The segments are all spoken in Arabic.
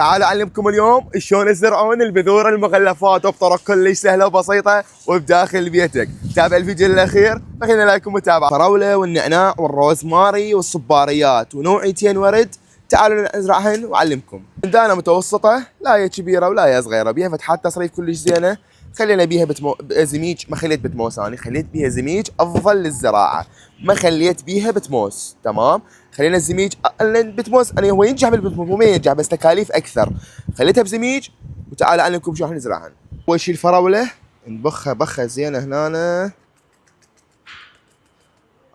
تعالوا اعلمكم اليوم شلون تزرعون البذور المغلفات بطرق كلش سهله وبسيطه وبداخل بيتك. تابع الفيديو للاخير فخلينا لكم متابعه. الفراوله والنعناع والروزماري والصباريات ونوعيتين ورد تعالوا نزرعهن واعلمكم. دانه متوسطه، لا هي كبيره ولا هي صغيره، بيها فتحات تصريف كلش زينه. خلينا بيها زميج، ما خليت بتموس، انا خليت بيها زميج افضل للزراعه، ما خليت بيها بتموس. تمام، خلينا الزميج لان بتموس انا هو ينجح بالبتموس مو ما ينجح بس تكاليف اكثر. خليتها بزميج وتعال اعلمكم شو راح نزرعها. اول شيء الفراوله نبخها بخه زينه هنا.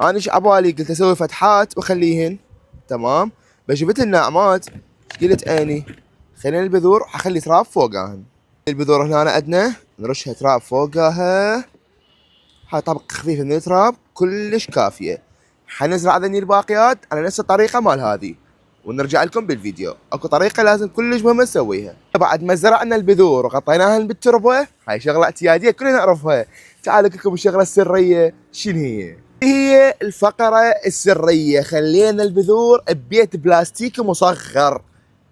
انا ايش عبالي قلت اسوي فتحات واخليهن. تمام، بجبت الناعمات قلت اني خلينا البذور حخلي تراب فوقهن. البذور هنا عندنا نرشها تراب فوقها، هاي طبق خفيف من التراب كلش كافيه. حنزرع ذني الباقيات على نفس الطريقه مال هذه ونرجع لكم بالفيديو. اكو طريقه لازم كلش مهمه نسويها بعد ما زرعنا البذور وغطيناهن بالتربه. هاي شغله اعتياديه كلنا نعرفها. تعالوا لكم الشغله السريه شنو هي؟ هي الفقره السريه. خلينا البذور ببيت بلاستيكي مصغر،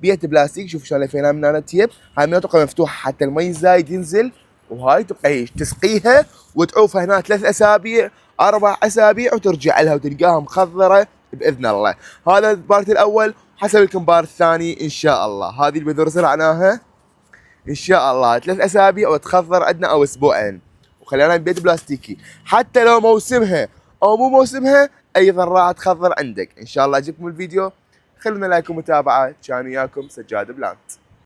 بيت بلاستيك. شوف شلون لفيناها من هنا تيب، هاي منطقه مفتوحه حتى المي الزايد ينزل، وهاي تبقى تسقيها وتعوفها هنا 3 اسابيع 4 اسابيع وترجع لها وتلقاها مخضره باذن الله. هذا البارت الاول، حسب لكم بارت ثاني ان شاء الله. هذه البذور زرعناها ان شاء الله 3 اسابيع وتخضر عندنا او اسبوعين، وخلينا ببيت بلاستيكي. حتى لو موسمها او مو موسمها ايضا راح تخضر عندك ان شاء الله. اجيبكم الفيديو، خلونا لايك ومتابعه. كان وياكم سجاد بلانت.